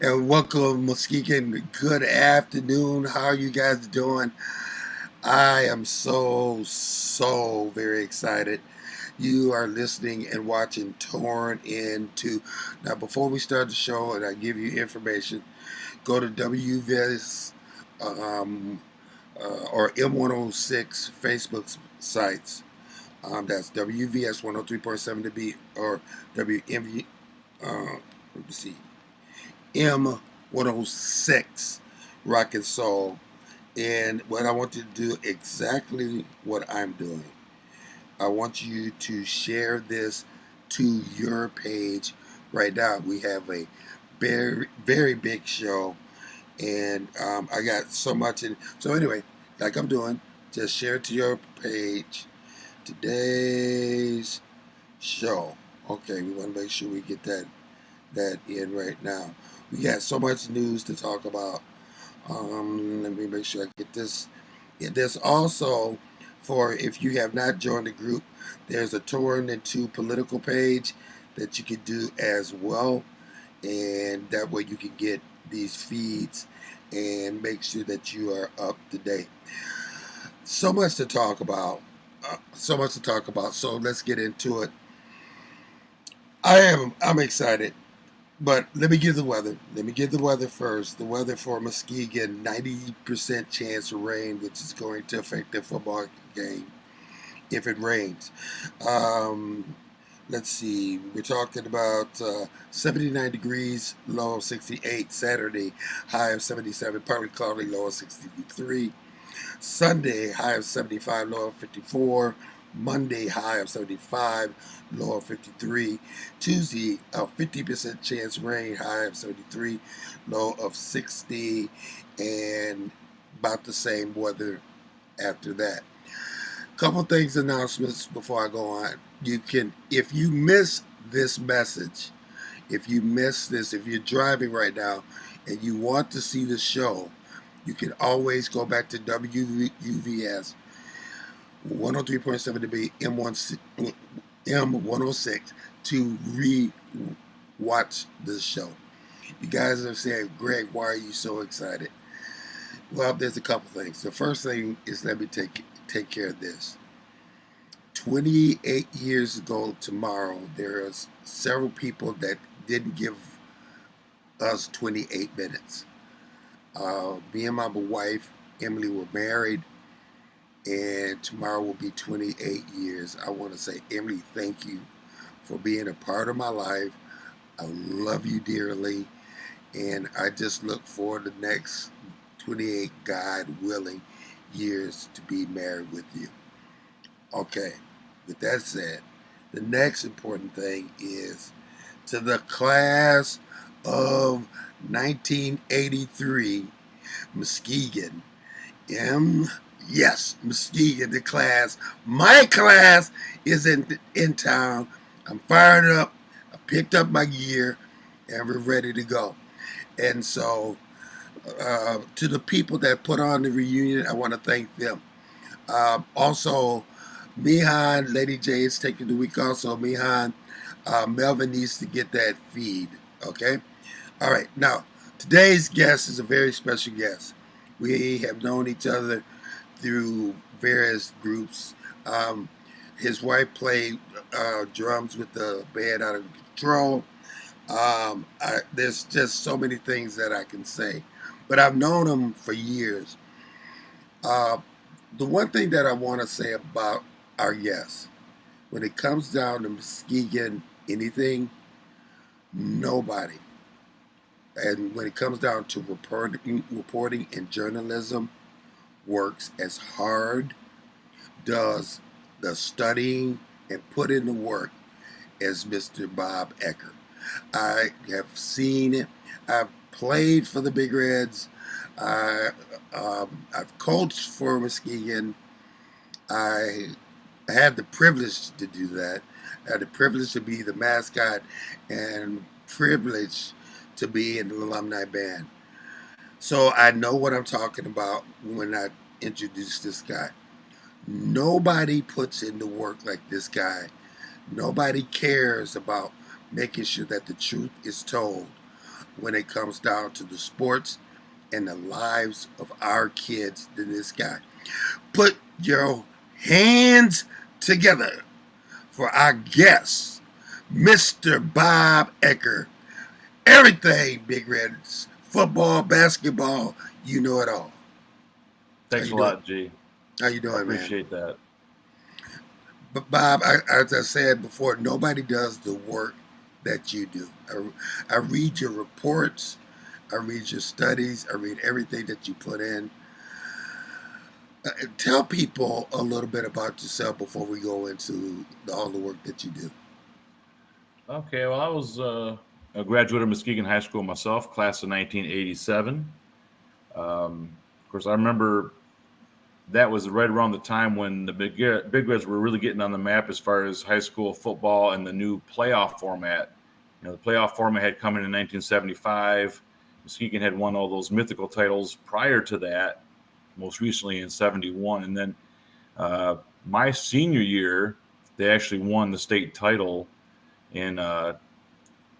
And welcome, Muskegon. Good afternoon. How are you guys doing? I am so very excited. You are listening and watching Torn Into. Now, before we start the show and I give you information, go to WVS um, or M106 Facebook sites. That's WVS 103.7 to be or WMV. Let me see. M106 Rock and Soul. And what I want you to do exactly what I'm doing. I want you to share this to your page right now. We have a very big show, and I got so much in. So anyway, like I'm doing, just share it to your page. Today's show. Okay, we want to make sure we get that in right now. We got so much news to talk about. Let me make sure I get this. Yeah, there's also, for if you have not joined the group, there's a Torn Into political page that you can do as well, and that way you can get these feeds and make sure that you are up to date. So much to talk about. So much to talk about. So let's get into it. I'm excited. But let me give the weather. Let me give the weather first. The weather for Muskegon, 90% chance of rain, which is going to affect the football game if it rains. Um, let's see. We're talking about 79 degrees, low of 68. Saturday, high of 77, partly cloudy, low of 63. Sunday, high of 75, low of 54. Monday, high of 75, low of 53. Tuesday, a 50% chance rain, high of 73, low of 60. And about the same weather after that. Couple things, announcements before I go on. You can, if you miss this message, if you miss this, if you're driving right now and you want to see the show, you can always go back to WUVS 103.7 to be M106 to re-watch the show. You guys are saying, Greg, why are you so excited? Well, there's a couple things. The first thing is let me take care of this. 28 years ago tomorrow, there are several people that didn't give us 28 minutes. Me and my wife, Emily, were married, and tomorrow will be 28 years. I want to say, Emily, thank you for being a part of my life. I love you dearly, and I just look forward to the next 28, God willing, years to be married with you. Okay, with that said, the next important thing is to the class of 1983, Muskegon. M. Yes, Muskegon, the class. My class is in town. I'm fired up. I picked up my gear, and we're ready to go. And so, to the people that put on the reunion, I want to thank them. Also, Mihan, Lady J is taking the week off, so Mihan, Melvin needs to get that feed. Okay? All right. Now, today's guest is a very special guest. We have known each other through various groups. Um, his wife played drums with the band Out of Control. There's just so many things that I can say, but I've known him for years. Uh, the one thing that I want to say about our guests, when it comes down to Muskegon, anything, nobody. And when it comes down to reporting and journalism, works as hard, does the studying, and put in the work as Mr. Bob Eacker. I have seen it. I've played for the Big Reds. I, I've coached for Muskegon. I had the privilege to do that. I had the privilege to be the mascot and privilege to be in the alumni band. So I know what I'm talking about when I introduce this guy. Nobody puts in the work like this guy. Nobody cares about making sure that the truth is told. when it comes down to the sports and the lives of our kids than this guy. Put your hands together for our guest, Mr. Bob Eacker. Everything Big Reds, football, basketball, you know it all. Thanks a lot, G. How you doing, man? Appreciate that. But Bob, as I said before, nobody does the work that you do. I read your reports, I read your studies, I read everything that you put in. Tell people a little bit about yourself before we go into all the work that you do. Okay, well, I was a graduate of Muskegon High School myself, class of 1987. Of course, I remember that was right around the time when the Big Reds were really getting on the map as far as high school football and the new playoff format. You know, the playoff format had come in 1975. Muskegon had won all those mythical titles prior to that, most recently in 71. And then my senior year, they actually won the state title in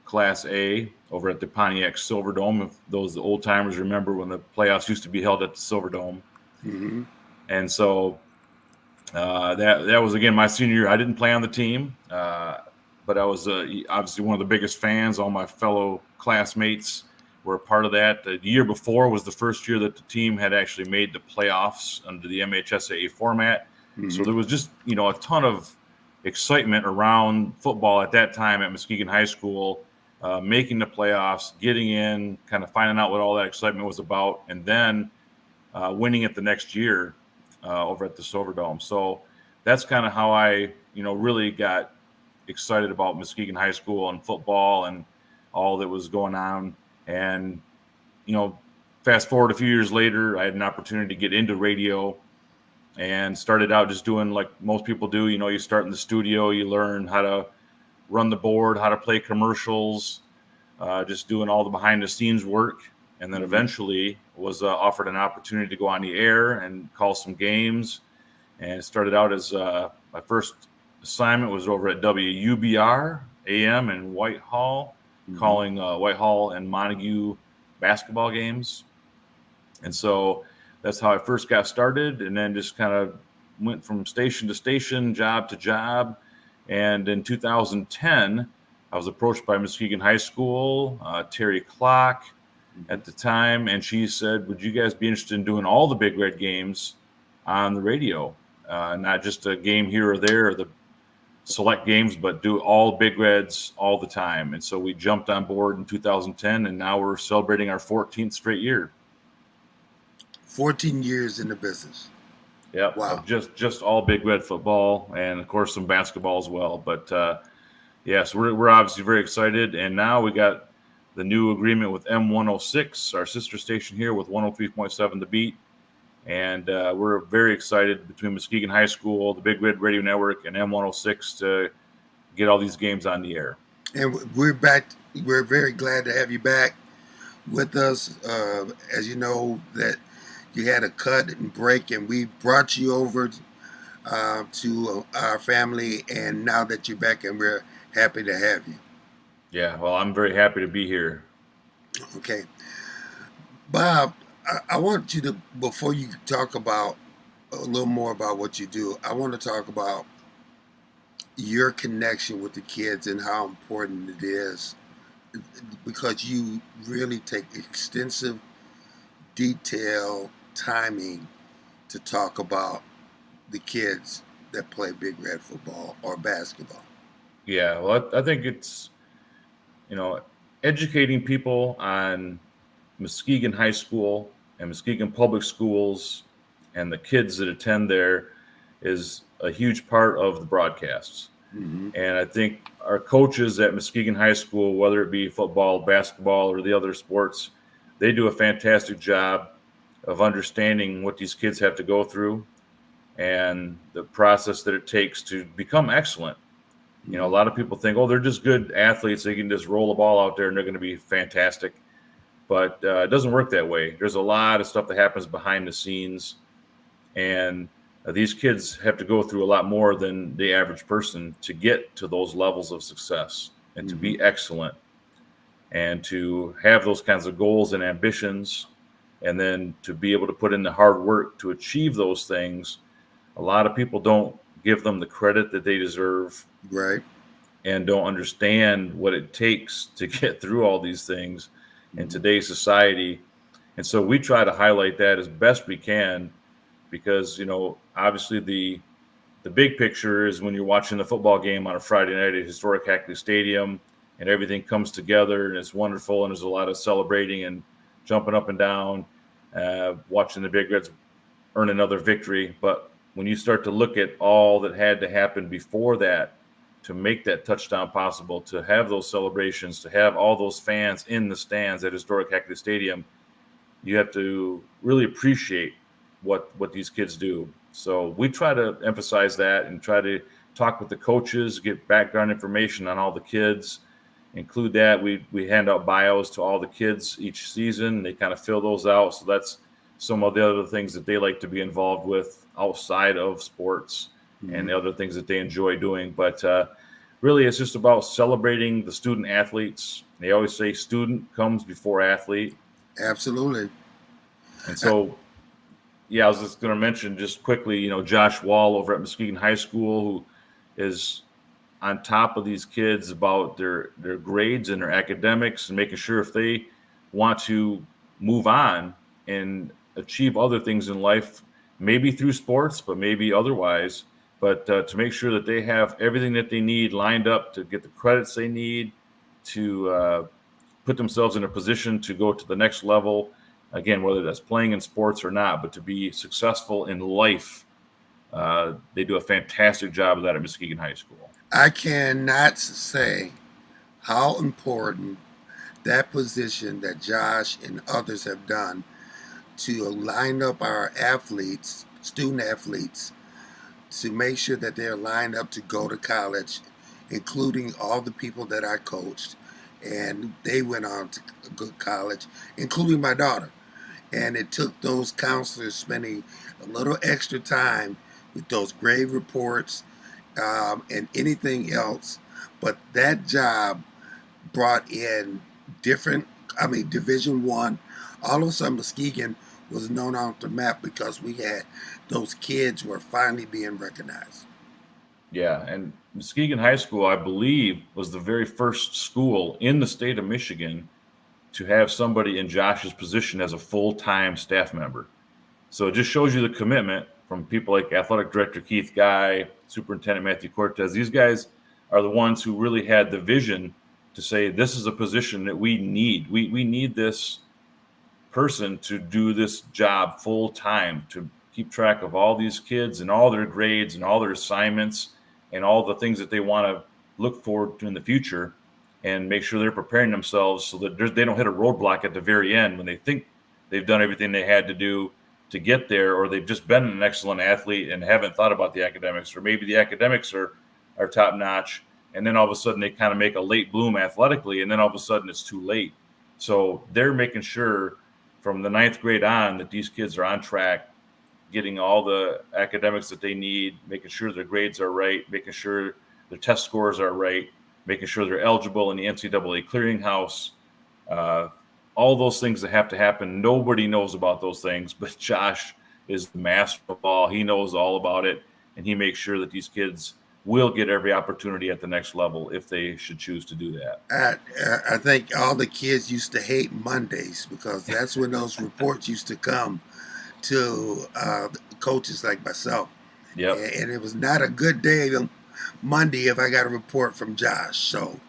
Class A over at the Pontiac Silverdome. If those old timers remember when the playoffs used to be held at the Silverdome. Mm-hmm. And so that was, again, my senior year. I didn't play on the team, but I was obviously one of the biggest fans. All my fellow classmates were a part of that. The year before was the first year that the team had actually made the playoffs under the MHSAA format. Mm-hmm. So there was just, a ton of excitement around football at that time at Muskegon High School, making the playoffs, getting in, kind of finding out what all that excitement was about, and then winning it the next year over at the Silverdome. So that's kind of how I, really got excited about Muskegon High School and football and all that was going on. And, fast forward a few years later, I had an opportunity to get into radio and started out just doing like most people do. You start in the studio, you learn how to run the board, how to play commercials, just doing all the behind the scenes work. And then eventually was offered an opportunity to go on the air and call some games. And it started out as my first assignment was over at WUBR AM in Whitehall, calling Whitehall and Montague basketball games. And so that's how I first got started, and then just kind of went from station to station, job to job. And in 2010, I was approached by Muskegon High School, Terry Clock at the time, and she said, would you guys be interested in doing all the Big Red games on the radio? Not just a game here or there, or the select games, but do all Big Reds all the time. And so we jumped on board in 2010, and now we're celebrating our 14th straight year. 14 years in the business. Yeah, wow. Just all Big Red football, and of course some basketball as well. But so we're obviously very excited, and now we got the new agreement with M106, our sister station here, with 103.7 The Beat. And we're very excited between Muskegon High School, the Big Red Radio Network, and M106 to get all these games on the air. And we're back. We're very glad to have you back with us. As you know, that you had a cut and break, and we brought you over to our family. And now that you're back, and we're happy to have you. Yeah, well, I'm very happy to be here. Okay. Bob, I want you to, before you talk about a little more about what you do, I want to talk about your connection with the kids and how important it is, because you really take extensive detail, timing to talk about the kids that play Big Red football or basketball. Yeah, well, I think it's, educating people on Muskegon High School and Muskegon Public Schools and the kids that attend there is a huge part of the broadcasts. Mm-hmm. And I think our coaches at Muskegon High School, whether it be football, basketball, or the other sports, they do a fantastic job of understanding what these kids have to go through and the process that it takes to become excellent. A lot of people think, they're just good athletes. They can just roll the ball out there and they're going to be fantastic. But it doesn't work that way. There's a lot of stuff that happens behind the scenes. And these kids have to go through a lot more than the average person to get to those levels of success and to be excellent. and to have those kinds of goals and ambitions, and then to be able to put in the hard work to achieve those things. A lot of people don't give them the credit that they deserve, Right. and don't understand what it takes to get through all these things in Mhm. today's society. And so we try to highlight that as best we can, because, obviously the big picture is when you're watching the football game on a Friday night at historic Hackley Stadium, and everything comes together and it's wonderful, and there's a lot of celebrating and jumping up and down, watching the Big Reds earn another victory. But when you start to look at all that had to happen before that to make that touchdown possible, to have those celebrations, to have all those fans in the stands at historic Hackley Stadium, you have to really appreciate what these kids do. So we try to emphasize that and try to talk with the coaches, get background information on all the kids, include that. We hand out bios to all the kids each season. They kind of fill those out. So that's some of the other things that they like to be involved with outside of sports, and the other things that they enjoy doing. But really, it's just about celebrating the student athletes. They always say student comes before athlete. Absolutely. And so, yeah, I was just going to mention just quickly, Josh Wall over at Muskegon High School, who is on top of these kids about their grades and their academics, and making sure if they want to move on and achieve other things in life, maybe through sports, but maybe otherwise, but to make sure that they have everything that they need lined up to get the credits they need to put themselves in a position to go to the next level. Again, whether that's playing in sports or not, but to be successful in life. They do a fantastic job of that at Muskegon High School. I cannot say how important that position that Josh and others have done to line up our athletes, student athletes, to make sure that they're lined up to go to college, including all the people that I coached. And they went on to a good college, including my daughter. And it took those counselors spending a little extra time with those grade reports and anything else. But that job brought in Division One. All of a sudden, Muskegon was known off the map because we had those kids were finally being recognized. Yeah, and Muskegon High School, I believe, was the very first school in the state of Michigan to have somebody in Josh's position as a full-time staff member. So it just shows you the commitment from people like Athletic Director Keith Guy, Superintendent Matthew Cortez. These guys are the ones who really had the vision to say, this is a position that we need. We need this person to do this job full time, to keep track of all these kids and all their grades and all their assignments and all the things that they want to look forward to in the future, and make sure they're preparing themselves so that they don't hit a roadblock at the very end when they think they've done everything they had to do to get there, or they've just been an excellent athlete and haven't thought about the academics, or maybe the academics are top notch, and then all of a sudden they kind of make a late bloom athletically, and then all of a sudden it's too late. So they're making sure from the 9th grade on that these kids are on track, getting all the academics that they need, making sure their grades are right, making sure their test scores are right, making sure they're eligible in the NCAA clearinghouse, all those things that have to happen. Nobody knows about those things, but Josh is the master of all. He knows all about it, and he makes sure that these kids will get every opportunity at the next level if they should choose to do that. I think all the kids used to hate Mondays because that's when those reports used to come to coaches like myself. Yep. And it was not a good day on Monday if I got a report from Josh. So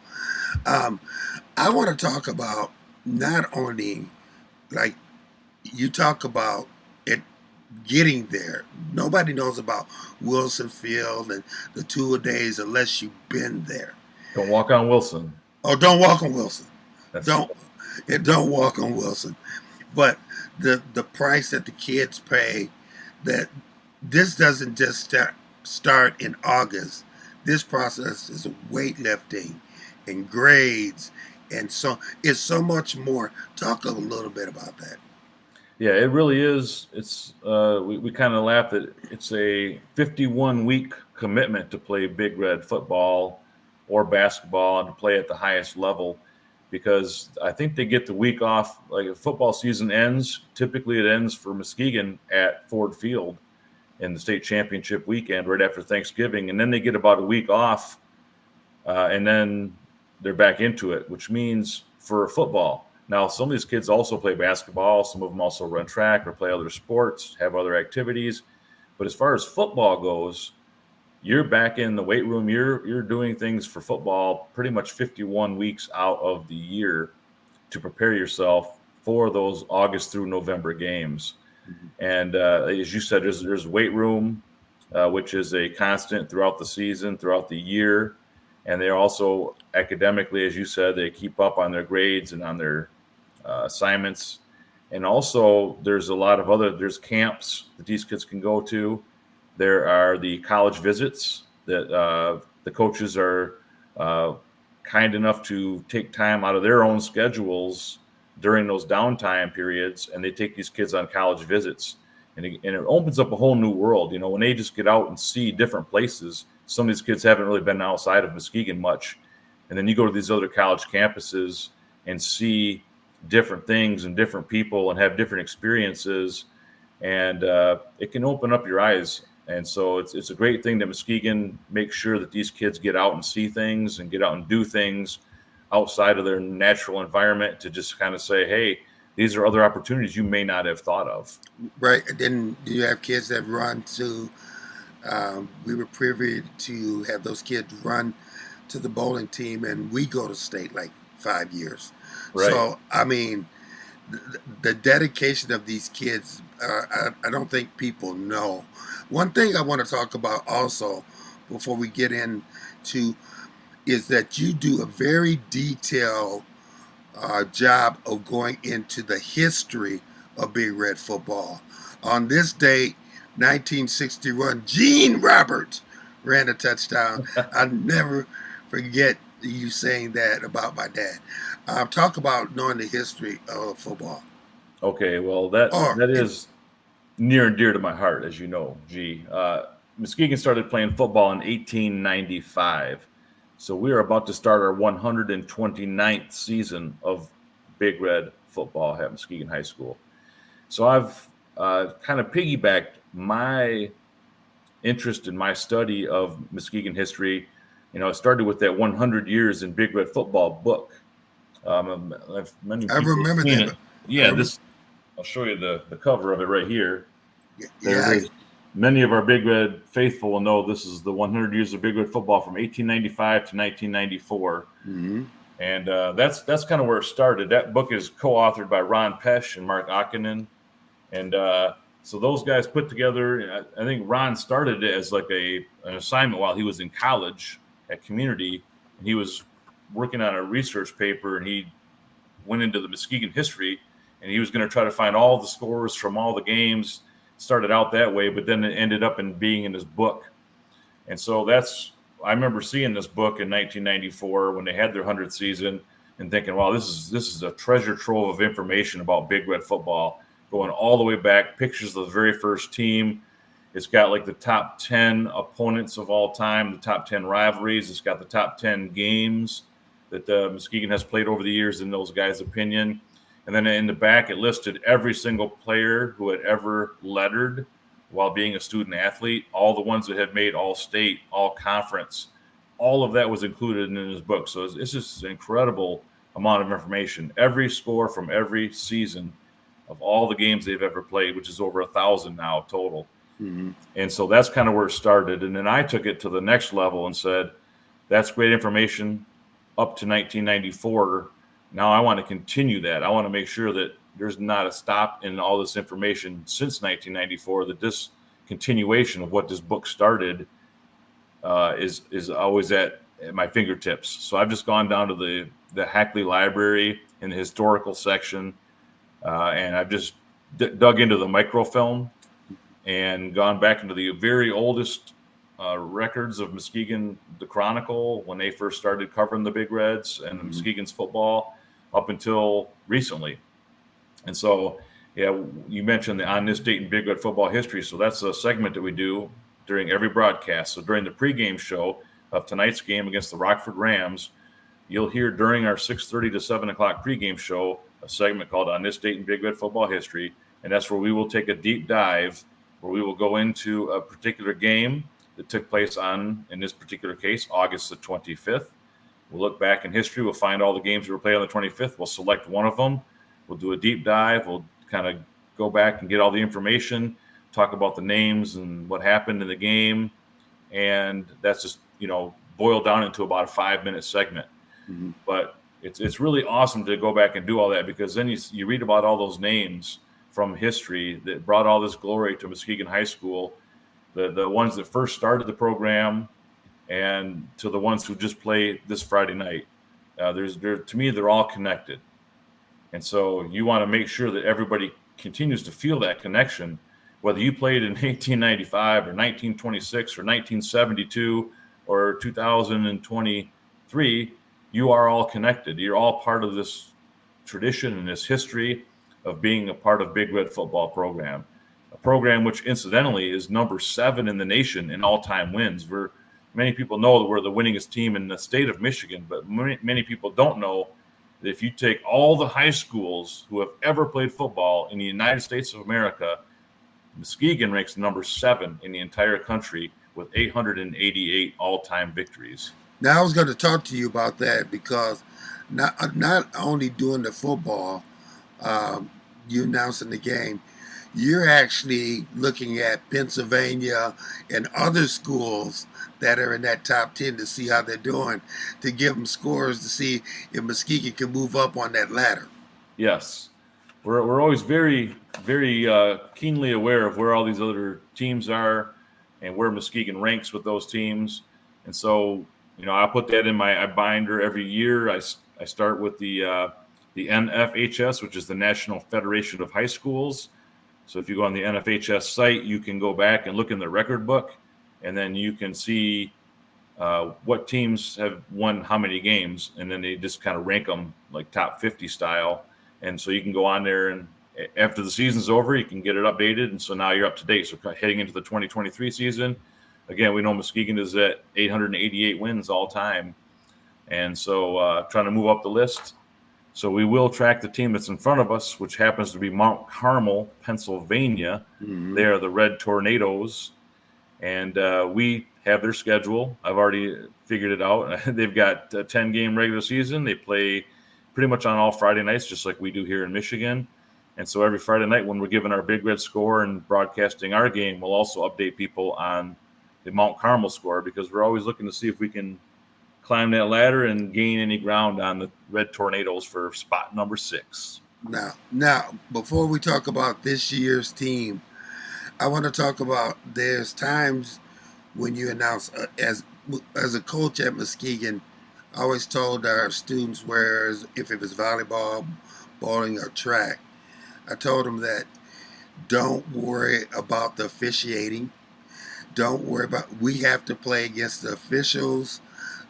I want to talk about not only, like you talk about it getting there. Nobody knows about Wilson Field and the 2-a-days unless you've been there. Don't walk on Wilson. Oh, don't walk on Wilson. That's Don't walk on Wilson. But the price that the kids pay, that this doesn't just start in August. This process is weightlifting and grades, and so it's so much more. Talk a little bit about that. Yeah, it really is. It's we kind of laugh that it's a 51-week commitment to play Big Red football or basketball and to play at the highest level. because I think they get the week off. Like if football season ends, typically it ends for Muskegon at Ford Field in the state championship weekend right after Thanksgiving, and then they get about a week off, and then they're back into it, which means for football. Now, some of these kids also play basketball. Some of them also run track or play other sports, have other activities. But as far as football goes, you're back in the weight room. You're doing things for football pretty much 51 weeks out of the year to prepare yourself for those August through November games. Mhm. And as you said, there's weight room, which is a constant throughout the season, throughout the year. And they're also academically, as you said, they keep up on their grades and on their assignments. And also there's a lot of there's camps that these kids can go to. There are the college visits that the coaches are kind enough to take time out of their own schedules during those downtime periods, and they take these kids on college visits. And it opens up a whole new world. You know, when they just get out and see different places, some of these kids haven't really been outside of Muskegon much. And then you go to these other college campuses and see different things and different people and have different experiences. And it can open up your eyes. And so it's a great thing that Muskegon makes sure that these kids get out and see things and get out and do things outside of their natural environment to just kind of say, hey, these are other opportunities you may not have thought of. Right. And then you have kids that run to, we were privy to have those kids run to the bowling team, and we go to state like 5 years. Right. So, I mean, the dedication of these kids, I don't think people know. One thing I want to talk about also before we get into is that you do a very detailed job of going into the history of Big Red football. On this date, 1961, Gene Roberts ran a touchdown. I'll never forget you saying that about my dad. Talk about knowing the history of football. Okay, well, that is near and dear to my heart, as you know, G. Muskegon started playing football in 1895. So we are about to start our 129th season of Big Red football at Muskegon High School. So I've kind of piggybacked my interest in my study of Muskegon history. You know, it started with that 100 Years in Big Red Football book. I remember that. It. Yeah, I'll show you the cover of it right here. Yeah. Many of our Big Red faithful will know this is the 100 Years of Big Red Football from 1895 to 1994. Mm-hmm. And that's kind of where it started. That book is co-authored by Ron Pesch and Mark Akinen. And so those guys put together, I think Ron started it as like an assignment while he was in college at Community. And he was working on a research paper, and he went into the Muskegon history, and he was going to try to find all the scores from all the games. Started out that way, but then it ended up in being in his book. And so I remember seeing this book in 1994 when they had their 100th season and thinking, wow, this is a treasure trove of information about Big Red football, going all the way back, pictures of the very first team. It's got like the top 10 opponents of all time, the top 10 rivalries. It's got the top 10 games that Muskegon has played over the years in those guys' opinion. And then in the back, it listed every single player who had ever lettered while being a student athlete, all the ones that had made all state, all conference. All of that was included in his book. So it's just an incredible amount of information. Every score from every season of all the games they've ever played, which is over 1,000 now total. Mm-hmm. And so that's kind of where it started. And then I took it to the next level and said, that's great information up to 1994. Now I want to continue that. I want to make sure that there's not a stop in all this information since 1994, that this continuation of what this book started is always at my fingertips. So I've just gone down to the Hackley Library in the historical section, and I've just dug into the microfilm and gone back into the very oldest records of Muskegon, the Chronicle, when they first started covering the Big Reds and the Muskegon's football up until recently. And so, yeah, you mentioned the On This Date in Big Red Football History. So that's a segment that we do during every broadcast. So during the pregame show of tonight's game against the Rockford Rams, you'll hear during our 6:30 to 7 o'clock pregame show a segment called On This Date in Big Red Football History. And that's where we will take a deep dive, where we will go into a particular game that took place on, in this particular case, August the 25th. We'll look back in history. We'll find all the games that were played on the 25th. We'll select one of them. We'll do a deep dive. We'll kind of go back and get all the information, talk about the names and what happened in the game. And that's just, boiled down into about a 5-minute segment. Mm-hmm. But it's really awesome to go back and do all that, because then you read about all those names from history that brought all this glory to Muskegon High School, the ones that first started the program, and to the ones who just play this Friday night. To me, they're all connected. And so you want to make sure that everybody continues to feel that connection, whether you played in 1895 or 1926 or 1972 or 2023, you are all connected. You're all part of this tradition and this history of being a part of Big Red football program, a program which incidentally is number 7 in the nation in all-time wins. Many people know that we're the winningest team in the state of Michigan, but many people don't know that if you take all the high schools who have ever played football in the United States of America, Muskegon ranks number 7 in the entire country with 888 all-time victories. Now, I was going to talk to you about that, because not only doing the football, you announcing the game, you're actually looking at Pennsylvania and other schools that are in that top 10 to see how they're doing, to give them scores to see if Muskegon can move up on that ladder. Yes. We're always very, very keenly aware of where all these other teams are and where Muskegon ranks with those teams. And so, I put that in my binder every year. I start with the NFHS, which is the National Federation of High Schools. So if you go on the NFHS site, you can go back and look in the record book, and then you can see what teams have won how many games, and then they just kind of rank them like top 50 style. And so you can go on there, and after the season's over, you can get it updated. And so now you're up to date. So heading into the 2023 season, again, we know Muskegon is at 888 wins all time. And so trying to move up the list. So we will track the team that's in front of us, which happens to be Mount Carmel, Pennsylvania. Mm-hmm. They are the Red Tornadoes. And we have their schedule. I've already figured it out. They've got a 10-game regular season. They play pretty much on all Friday nights, just like we do here in Michigan. And so every Friday night when we're giving our Big Red score and broadcasting our game, we'll also update people on the Mount Carmel score, because we're always looking to see if we can climb that ladder and gain any ground on the Red Tornadoes for spot number 6. Now, before we talk about this year's team, I want to talk about, there's times when you announce, as a coach at Muskegon, I always told our students, whereas if it was volleyball, bowling, or track, I told them that don't worry about the officiating. Don't worry about, we have to play against the officials,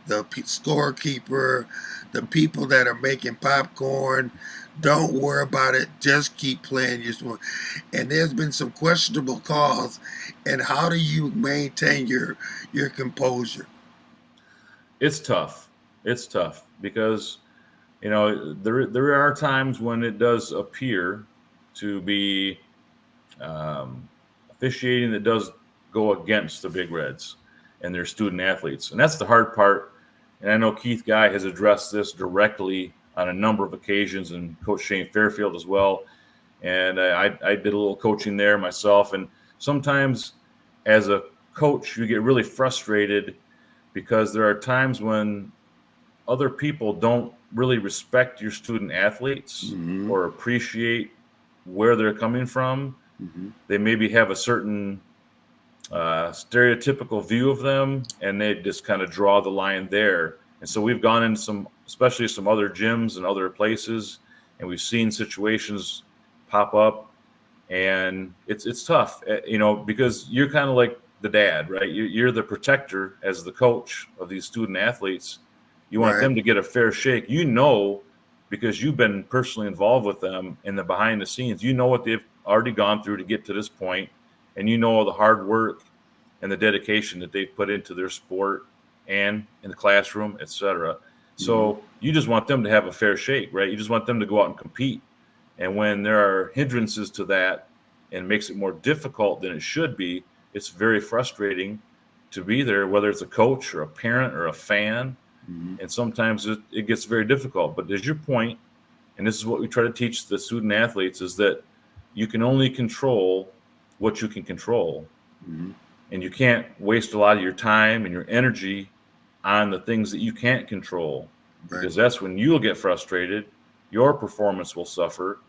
the scorekeeper, the people that are making popcorn. Don't worry about it. Just keep playing your sport. And there's been some questionable calls. And how do you maintain your composure? It's tough. It's tough because, there are times when it does appear to be officiating that does go against the Big Reds and their student athletes. And that's the hard part. And I know Keith Guy has addressed this directly on a number of occasions, and Coach Shane Fairfield as well. And I did a little coaching there myself. And sometimes as a coach, you get really frustrated because there are times when other people don't really respect your student athletes Mm-hmm. or appreciate where they're coming from. Mm-hmm. They maybe have a certain stereotypical view of them, and they just kind of draw the line there. And so we've gone into especially some other gyms and other places, and we've seen situations pop up, and it's tough, because you're kind of like the dad, right? You're the protector as the coach of these student athletes. You want Right. them to get a fair shake, because you've been personally involved with them in the behind the scenes. You know what they've already gone through to get to this point, and you know the hard work and the dedication that they've put into their sport and in the classroom, etc. So you just want them to have a fair shake, right? You just want them to go out and compete. And when there are hindrances to that and makes it more difficult than it should be, it's very frustrating to be there, whether it's a coach or a parent or a fan. And sometimes it gets very difficult. But there's your point, and this is what we try to teach the student athletes, is that you can only control what you can control. And you can't waste a lot of your time and your energy on the things that you can't control, because that's when you'll get frustrated. Your performance will suffer.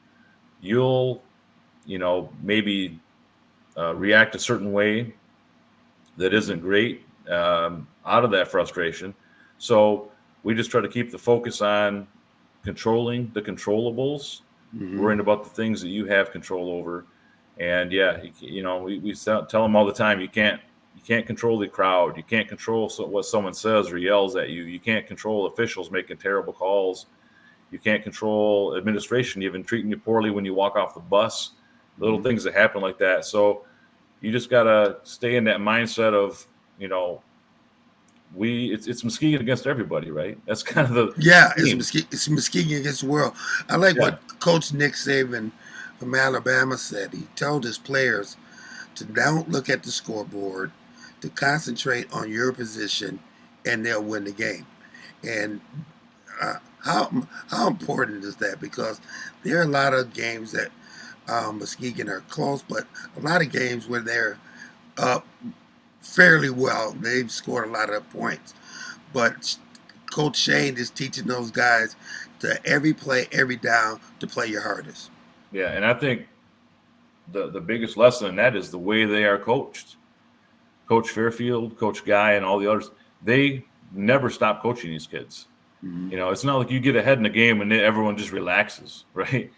You'll, maybe react a certain way that isn't great out of that frustration. So we just try to keep the focus on controlling the controllables, worrying about the things that you have control over. And we tell them all the time, you can't control the crowd. You can't control what someone says or yells at you. You can't control officials making terrible calls. You can't control administration even treating you poorly when you walk off the bus. Little things that happen like that. So you just gotta stay in that mindset of, it's Muskegon against everybody, right? That's kind of the it's Muskegon against the world. I like what Coach Nick Saban from Alabama said. He told his players to don't look at the scoreboard, to concentrate on your position, and they'll win the game. And how important is that? Because there are a lot of games that Muskegon are close, but a lot of games where they're up fairly well. They've scored a lot of points. But Coach Shane is teaching those guys to every play, every down, to play your hardest. Yeah, and I think the biggest lesson in that is the way they are coached. Coach Fairfield, Coach Guy, and all the others, they never stop coaching these kids. It's not like you get ahead in the game and everyone just relaxes, right?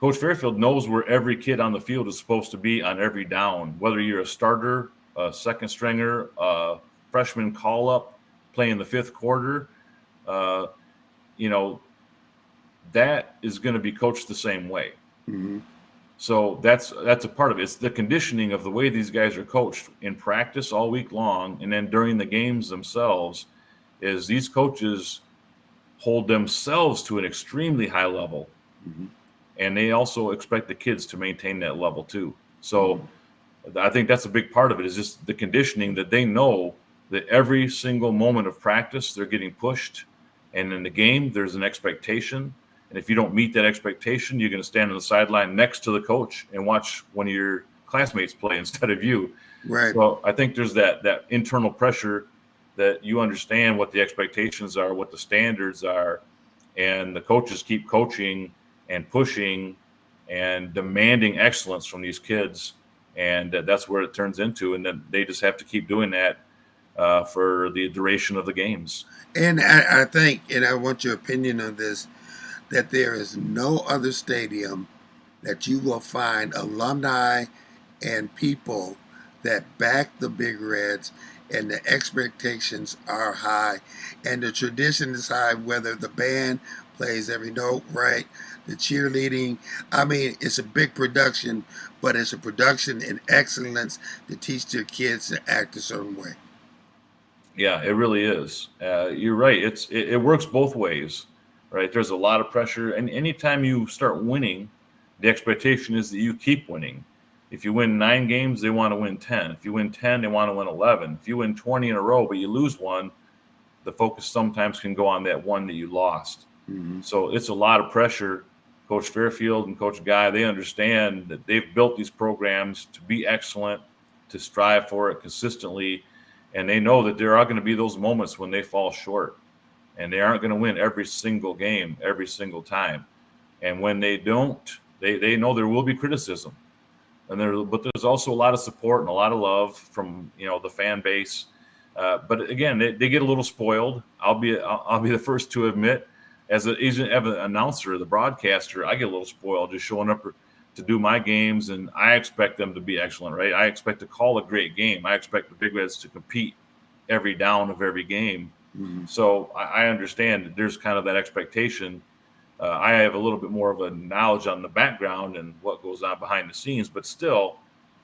Coach Fairfield knows where every kid on the field is supposed to be on every down, whether you're a starter, a second stringer, a freshman call-up, playing the fifth quarter. That is going to be coached the same way. So that's a part of it. It's the conditioning of the way these guys are coached in practice all week long, and then during the games themselves, is these coaches hold themselves to an extremely high level. And they also expect the kids to maintain that level too. So I think that's a big part of it, is just the conditioning that they know that every single moment of practice they're getting pushed, and in the game there's an expectation. And if you don't meet that expectation, you're going to stand on the sideline next to the coach and watch one of your classmates play instead of you. Right. So I think there's that internal pressure that you understand what the expectations are, what the standards are, and the coaches keep coaching and pushing and demanding excellence from these kids. And that's where it turns into. And then they just have to keep doing that for the duration of the games. And I think, and I want your opinion on this, that there is no other stadium that you will find alumni and people that back the Big Reds, and the expectations are high, and the tradition is high, whether the band plays every note right, the cheerleading. I mean, it's a big production, but it's a production in excellence to teach their kids to act a certain way. Yeah, it really is. You're right. It works both ways, right? There's a lot of pressure, and anytime you start winning, the expectation is that you keep winning. If you win 9 games, they want to win 10. If you win 10, they want to win 11. If you win 20 in a row, but you lose one, the focus sometimes can go on that one that you lost. So it's a lot of pressure. Coach Fairfield and Coach Guy, they understand that they've built these programs to be excellent, to strive for it consistently, and they know that there are going to be those moments when they fall short, and they aren't going to win every single game, every single time. And when they don't, they know there will be criticism. But there's also a lot of support and a lot of love from the fan base. But again, they get a little spoiled. I'll be the first to admit, as an announcer, the broadcaster, I get a little spoiled just showing up to do my games, and I expect them to be excellent, right? I expect to call a great game. I expect the Big Reds to compete every down of every game. So I understand that there's kind of that expectation. I have a little bit more of a knowledge on the background and what goes on behind the scenes, but still,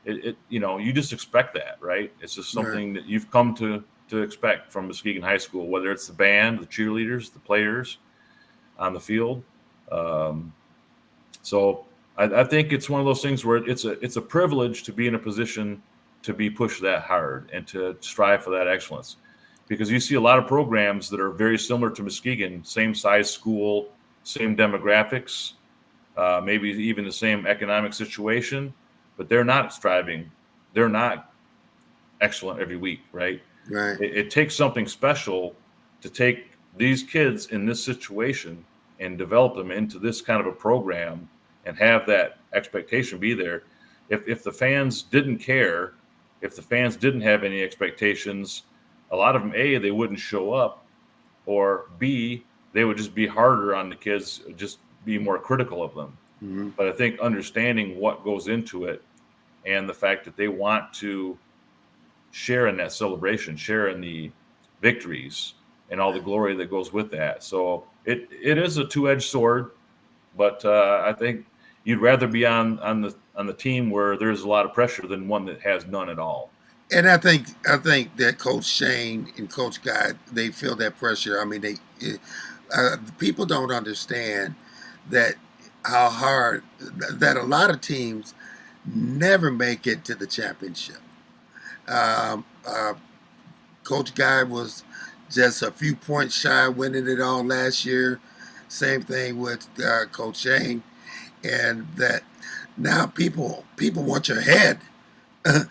you just expect that, right? It's just something that you've come to to expect from Muskegon High School, whether it's the band, the cheerleaders, the players on the field. So I think it's one of those things where it's a privilege to be in a position to be pushed that hard and to strive for that excellence. Because you see a lot of programs that are very similar to Muskegon, same size school, same demographics, maybe even the same economic situation, but they're not striving. They're not excellent every week, right? Right. It takes something special to take these kids in this situation and develop them into this kind of a program and have that expectation be there. If the fans didn't care, if the fans didn't have any expectations, a lot of them, A, they wouldn't show up, or B, they would just be harder on the kids, just be more critical of them. Mm-hmm. But I think understanding what goes into it and the fact that they want to share in that celebration, share in the victories and all the glory that goes with that. So it is a two-edged sword, but I think you'd rather be on the team where there's a lot of pressure than one that has none at all. And I think that Coach Shane and Coach Guy, they feel that pressure. I mean, people don't understand that how hard that a lot of teams never make it to the championship. Coach Guy was just a few points shy of winning it all last year. Same thing with Coach Shane, and that now people want your head.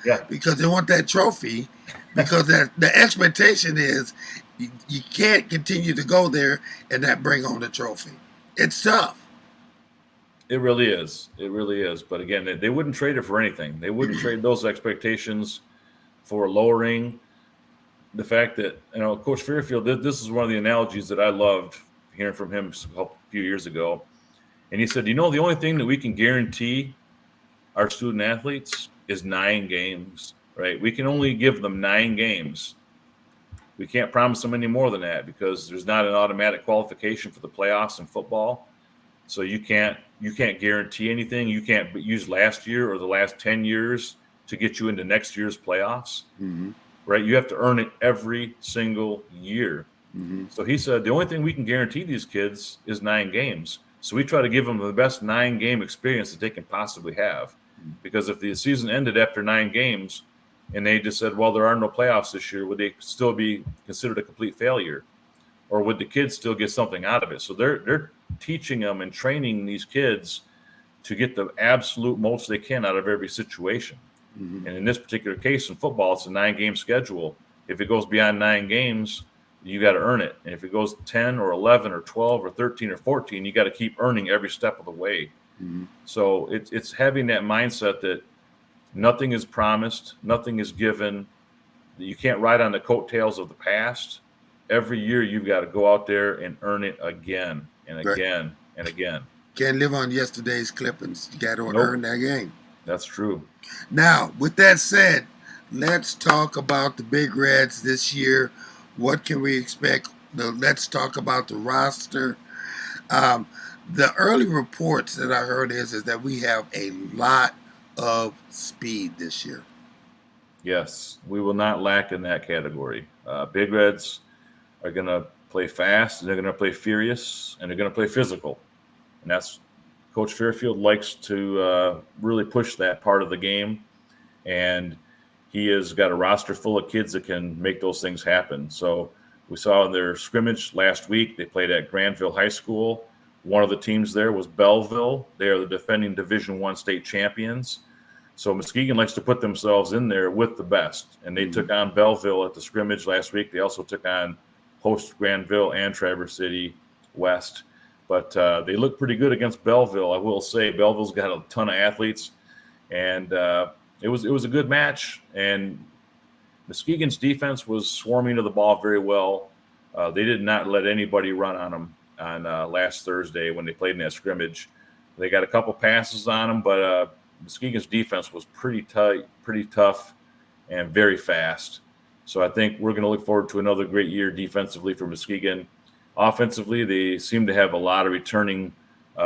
Yeah. Because they want that trophy, because the expectation is you can't continue to go there and not bring home the trophy. It's tough. It really is. It really is. But again, they wouldn't trade it for anything. They wouldn't trade those expectations for lowering the fact that, Coach Fairfield, this is one of the analogies that I loved hearing from him a few years ago. And he said, the only thing that we can guarantee our student athletes is 9 games, right? We can only give them 9 games. We can't promise them any more than that because there's not an automatic qualification for the playoffs in football. So you can't guarantee anything. You can't use last year or the last 10 years to get you into next year's playoffs, Mm-hmm. right? You have to earn it every single year. Mm-hmm. So he said the only thing we can guarantee these kids is 9 games. So we try to give them the best 9-game experience that they can possibly have. Because if the season ended after 9 games and they just said, well, there are no playoffs this year, would they still be considered a complete failure? Or would the kids still get something out of it? So they're teaching them and training these kids to get the absolute most they can out of every situation. Mm-hmm. And in this particular case in football, it's a 9-game schedule. If it goes beyond 9 games, you got to earn it. And if it goes 10 or 11 or 12 or 13 or 14, you got to keep earning every step of the way. Mm-hmm. So it's having that mindset that nothing is promised, nothing is given. You can't ride on the coattails of the past. Every year you've got to go out there and earn it again and again and again. Can't live on yesterday's clippings. You got to earn that game. That's true. Now, with that said, let's talk about the Big Reds this year. What can we expect? Let's talk about the roster. The early reports that I heard is that we have a lot of speed this year. Yes, we will not lack in that category. Big Reds are going to play fast, and they're going to play furious, and they're going to play physical. And that's Coach Fairfield likes to really push that part of the game. And he has got a roster full of kids that can make those things happen. So we saw in their scrimmage last week, they played at Granville High School. One of the teams there was Belleville. They are the defending Division I state champions. So Muskegon likes to put themselves in there with the best. And they took on Belleville at the scrimmage last week. They also took on host Granville and Traverse City West. But they look pretty good against Belleville, I will say. Belleville's got a ton of athletes. And it was a good match. And Muskegon's defense was swarming to the ball very well. They did not let anybody run on them on last Thursday when they played in that scrimmage. They got a couple passes on them, but Muskegon's defense was pretty tight, pretty tough, and very fast. So I think we're going to look forward to another great year defensively for Muskegon. Offensively, they seem to have a lot of returning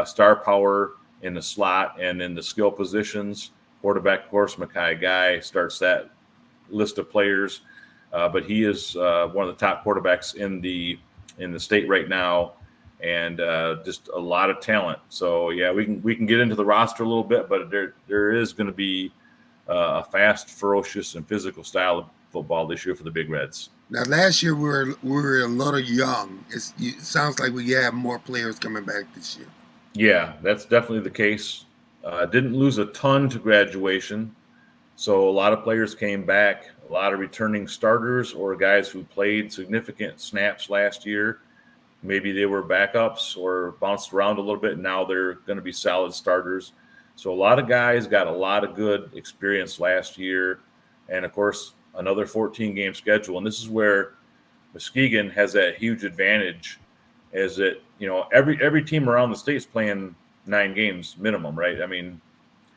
star power in the slot and in the skill positions. Quarterback, of course, Mackay Guy starts that list of players. but he is one of the top quarterbacks in the state right now, and just a lot of talent. So yeah, we can get into the roster a little bit, but there is going to be a fast, ferocious, and physical style of football this year for the Big Reds. Now, last year we were a little young. It sounds like we have more players coming back this year. Yeah, that's definitely the case. Didn't lose a ton to graduation, so a lot of players came back. A lot of returning starters or guys who played significant snaps last year. Maybe they were backups or bounced around a little bit. And now they're going to be solid starters. So a lot of guys got a lot of good experience last year. And, of course, another 14-game schedule. And this is where Muskegon has that huge advantage, is that, every team around the state is playing 9 games minimum, right? I mean,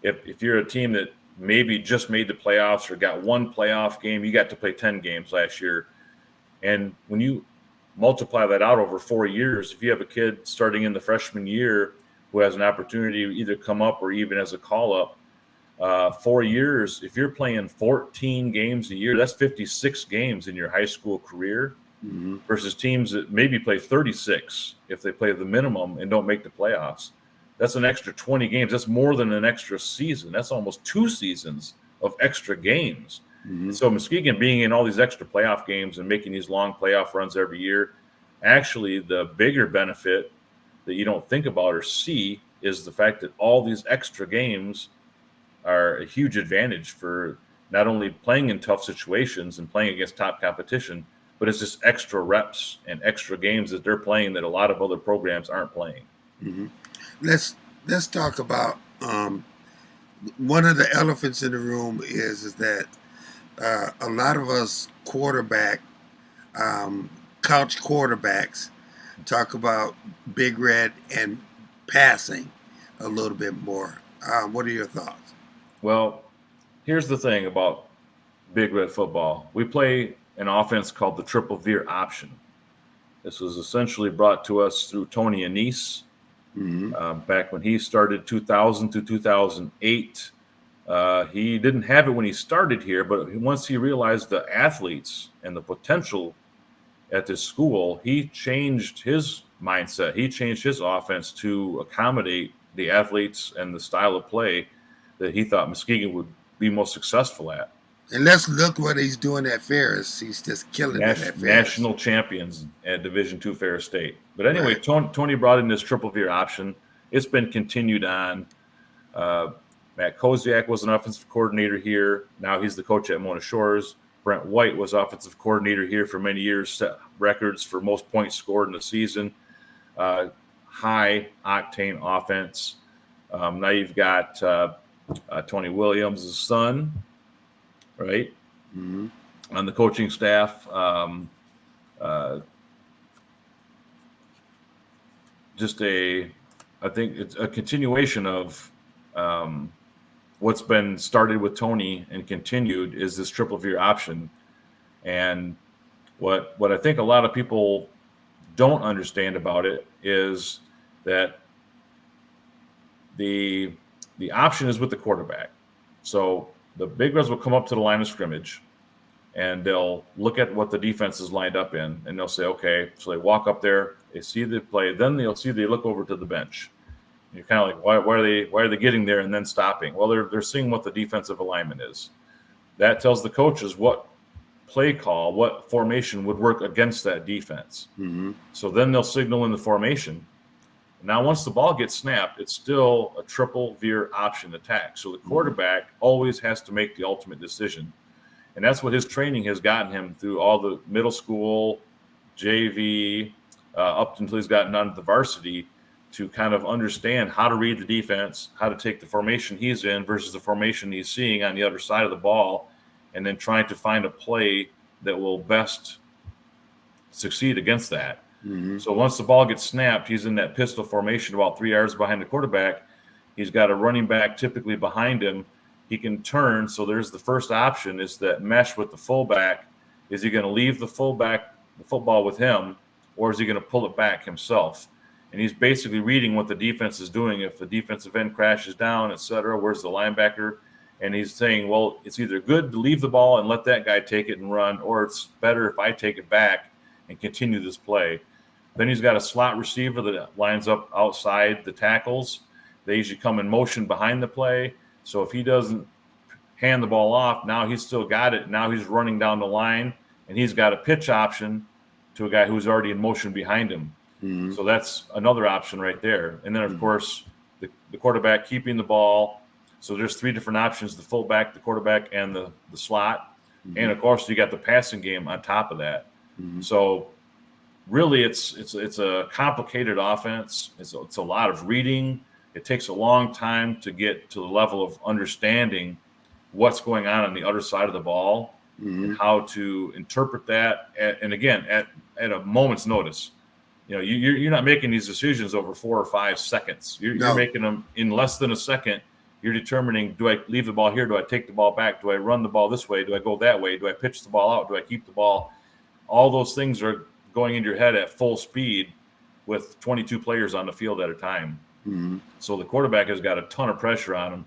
if you're a team that maybe just made the playoffs or got one playoff game, you got to play 10 games last year. And when you multiply that out over 4 years, if you have a kid starting in the freshman year who has an opportunity to either come up or even as a call-up, 4 years, if you're playing 14 games a year, that's 56 games in your high school career, versus teams that maybe play 36 if they play the minimum and don't make the playoffs. That's an extra 20 games. That's more than an extra season. That's almost 2 seasons of extra games. So Muskegon being in all these extra playoff games and making these long playoff runs every year, actually the bigger benefit that you don't think about or see is the fact that all these extra games are a huge advantage for not only playing in tough situations and playing against top competition, but it's just extra reps and extra games that they're playing that a lot of other programs aren't playing. Let's talk about one of the elephants in the room is that a lot of us couch quarterbacks talk about Big Red and passing a little bit more. What are your thoughts? Well, here's the thing about Big Red football. We play an offense called the triple veer option. This was essentially brought to us through Tony Anise. Back when he started 2000 to 2008. He didn't have it when he started here, but once he realized the athletes and the potential at this school, he changed his mindset. He changed his offense to accommodate the athletes and the style of play that he thought Muskegon would be most successful at. And let's look what he's doing at Ferris. He's just killing it at Ferris. National champions at Division II Ferris State. But anyway, right. Tony brought in this triple veer option. It's been continued on. Matt Koziak was an offensive coordinator here. Now he's the coach at Mona Shores. Brent White was offensive coordinator here for many years, set records for most points scored in the season. High octane offense. Now you've got Tony Williams' son, right? On the coaching staff. I think it's a continuation of what's been started with Tony and continued is this triple veer option. And what I think a lot of people don't understand about it is that the option is with the quarterback. So the Big Reds will come up to the line of scrimmage and they'll look at what the defense is lined up in, and they'll say, okay, so they walk up there, they see the play, then they look over to the bench. And you're kind of like, why are they getting there and then stopping? Well, they're seeing what the defensive alignment is. That tells the coaches what play call, what formation would work against that defense. So then they'll signal in the formation. Now, once the ball gets snapped, it's still a triple veer option attack. So the quarterback always has to make the ultimate decision. And that's what his training has gotten him through all the middle school, JV, up until he's gotten onto the varsity, to kind of understand how to read the defense, how to take the formation he's in versus the formation he's seeing on the other side of the ball, and then trying to find a play that will best succeed against that. So once the ball gets snapped, he's in that pistol formation about 3 yards behind the quarterback. He's got a running back typically behind him. He can turn. So there's the first option is that mesh with the fullback. Is he going to leave the football with him, or is he going to pull it back himself? And he's basically reading what the defense is doing. If the defensive end crashes down, et cetera, where's the linebacker? And he's saying, well, it's either good to leave the ball and let that guy take it and run, or it's better if I take it back and continue this play. Then he's got a slot receiver that lines up outside the tackles. They usually come in motion behind the play. So if he doesn't hand the ball off, now he's still got it. Now he's running down the line, and he's got a pitch option to a guy who's already in motion behind him. Mm-hmm. So that's another option right there. And then, of course, the quarterback keeping the ball. So there's three different options: the fullback, the quarterback, and the slot. Mm-hmm. And, of course, you got the passing game on top of that. Mm-hmm. So really it's a complicated offense. It's a lot of reading. It takes a long time to get to the level of understanding what's going on the other side of the ball, mm-hmm. and how to interpret that. And again, at a moment's notice. You know, you're not making these decisions over 4 or 5 seconds. You're making them in less than a second. You're determining, do I leave the ball here? Do I take the ball back? Do I run the ball this way? Do I go that way? Do I pitch the ball out? Do I keep the ball? All those things are going into your head at full speed with 22 players on the field at a time. Mm-hmm. So the quarterback has got a ton of pressure on him.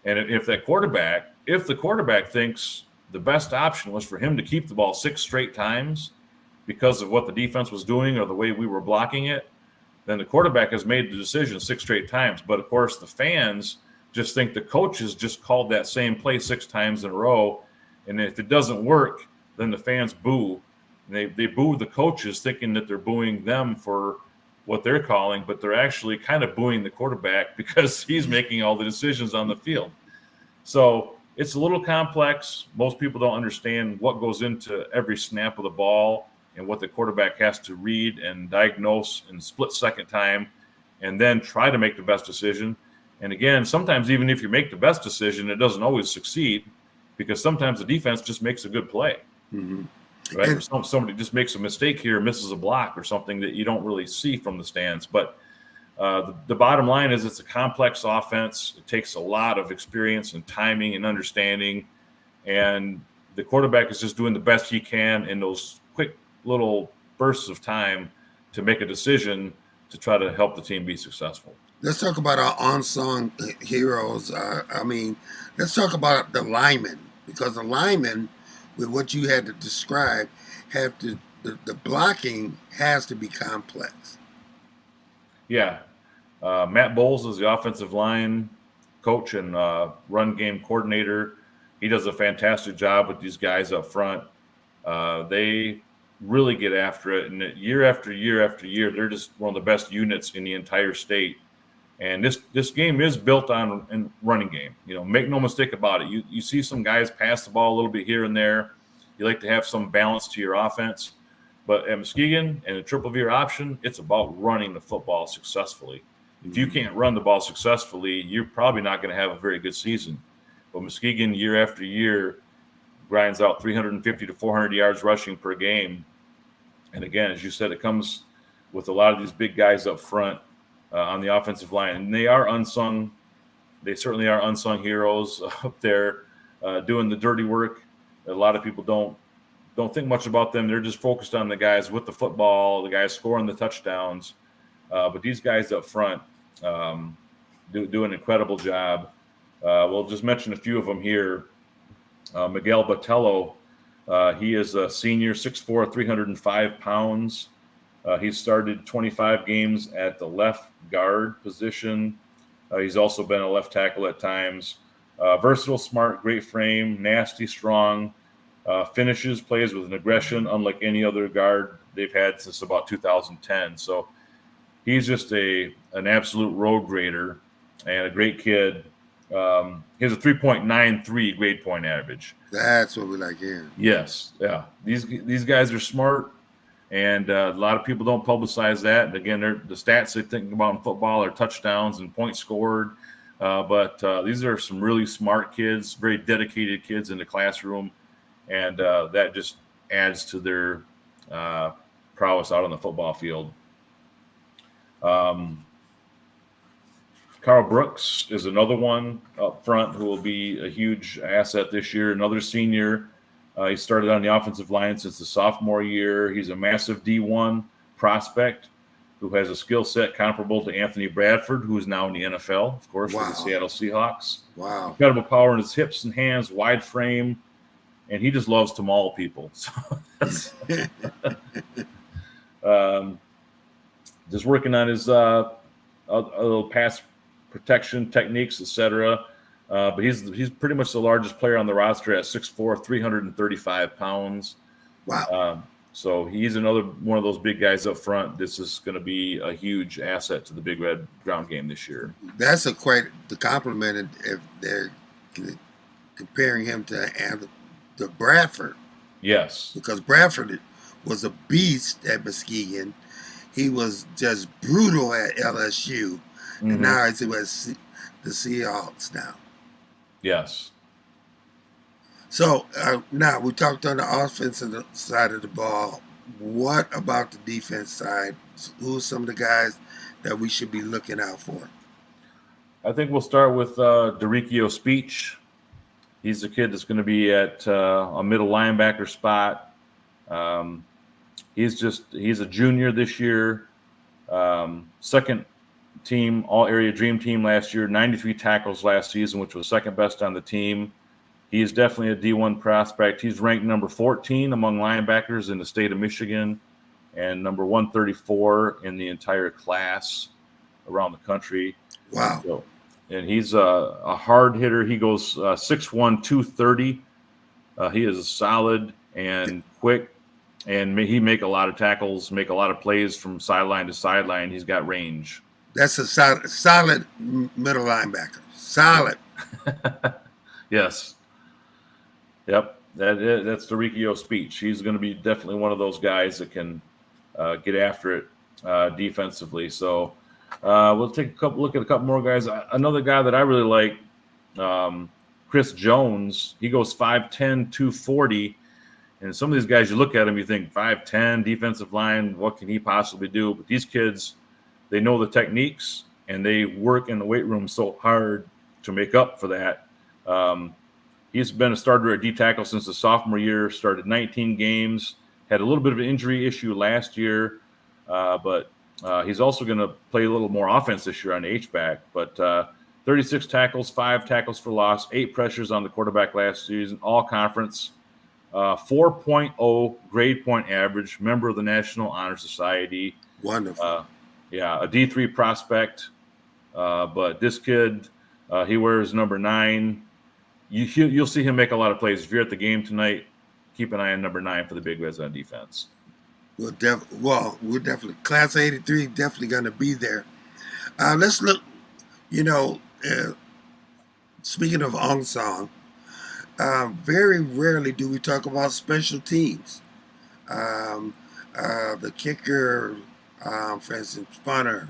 And if the quarterback thinks the best option was for him to keep the ball 6 straight times because of what the defense was doing or the way we were blocking it, then the quarterback has made the decision 6 straight times. But, of course, the fans just think the coaches just called that same play 6 times in a row. And if it doesn't work, then the fans boo. And they boo the coaches thinking that they're booing them for what they're calling, but they're actually kind of booing the quarterback because he's making all the decisions on the field. So it's a little complex. Most people don't understand what goes into every snap of the ball and what the quarterback has to read and diagnose in split-second time and then try to make the best decision. And again, sometimes even if you make the best decision, it doesn't always succeed because sometimes the defense just makes a good play. Mm-hmm. Right? Or somebody just makes a mistake here, misses a block or something that you don't really see from the stands. But the bottom line is it's a complex offense. It takes a lot of experience and timing and understanding. And the quarterback is just doing the best he can in those quick little bursts of time to make a decision to try to help the team be successful. Let's talk about our unsung heroes. Let's talk about the linemen, because the linemen, with what you had to describe, the blocking has to be complex. Yeah. Matt Bowles is the offensive line coach and run game coordinator. He does a fantastic job with these guys up front. They really get after it. And year after year after year, they're just one of the best units in the entire state. And this game is built on running game. You know, make no mistake about it. You see some guys pass the ball a little bit here and there. You like to have some balance to your offense. But at Muskegon and a triple veer option, it's about running the football successfully. If you can't run the ball successfully, you're probably not going to have a very good season. But Muskegon, year after year, grinds out 350 to 400 yards rushing per game. And again, as you said, it comes with a lot of these big guys up front. On the offensive line, and they are unsung. They certainly are unsung heroes up there doing the dirty work. A lot of people don't think much about them. They're just focused on the guys with the football, the guys scoring the touchdowns. But these guys up front do an incredible job. We'll just mention a few of them here. Miguel Botello, he is a senior, 6'4", 305 pounds. He's started 25 games at the left guard position. He's also been a left tackle at times. Versatile, smart, great frame, nasty, strong, finishes, plays with an aggression unlike any other guard they've had since about 2010. So he's just an absolute road grader and a great kid. He has a 3.93 grade point average. That's what we like hearing. Yes, yeah. These guys are smart. And a lot of people don't publicize that. And again, the stats they think about in football are touchdowns and points scored. But these are some really smart kids, very dedicated kids in the classroom. And that just adds to their prowess out on the football field. Carl Brooks is another one up front who will be a huge asset this year, another senior. He started on the offensive line since the sophomore year. He's a massive D1 prospect. who has a skill set comparable to Anthony Bradford, who is now in the NFL, of course, for Wow. the Seattle Seahawks. Wow. Incredible power in his hips and hands, wide frame, and he just loves to maul people. So that's just working on his a little pass protection techniques, etc. But he's pretty much the largest player on the roster at 6'4", 335 pounds. Wow. So he's another one of those big guys up front. This is going to be a huge asset to the Big Red ground game this year. That's quite the compliment if they're comparing him to Bradford. Yes. Because Bradford was a beast at Muskegon. He was just brutal at LSU. And now he's with the Seahawks now. Yes. So now we talked on the offensive side of the ball. What about the defense side? Who are some of the guys that we should be looking out for? I think we'll start with Derikio Speech. He's the kid that's going to be at a middle linebacker spot. He's a junior this year. Second team All-Area Dream Team last year, 93 tackles last season, which was second best on the team. He is definitely a D1 prospect. He's ranked number 14 among linebackers in the state of Michigan and number 134 in the entire class around the country. Wow. So, and he's a hard hitter. He goes 6'1", 230. He is solid and quick, and he make a lot of tackles, make a lot of plays from sideline to sideline. He's got range. That's a solid middle linebacker. Solid. Yes. Yep. That's Derikio Speech. He's going to be definitely one of those guys that can get after it defensively. So we'll take look at a couple more guys. Another guy that I really like, Chris Jones. He goes 5'10", 240. And some of these guys, you look at him, you think 5'10", defensive line, what can he possibly do? But these kids, they know the techniques, and they work in the weight room so hard to make up for that. He's been a starter at D tackle since the sophomore year, started 19 games, had a little bit of an injury issue last year, but he's also going to play a little more offense this year on the H-back. But 36 tackles, 5 tackles for loss, 8 pressures on the quarterback last season, all conference, 4.0 grade point average, member of the National Honor Society. Wonderful. Yeah, a D3 prospect. But this kid, he wears number 9. You'll see him make a lot of plays. If you're at the game tonight, keep an eye on number 9 for the Big Reds on defense. We're definitely Class 83 definitely going to be there. Let's look. Speaking of Ong Song, very rarely do we talk about special teams. The kicker, for instance, punter.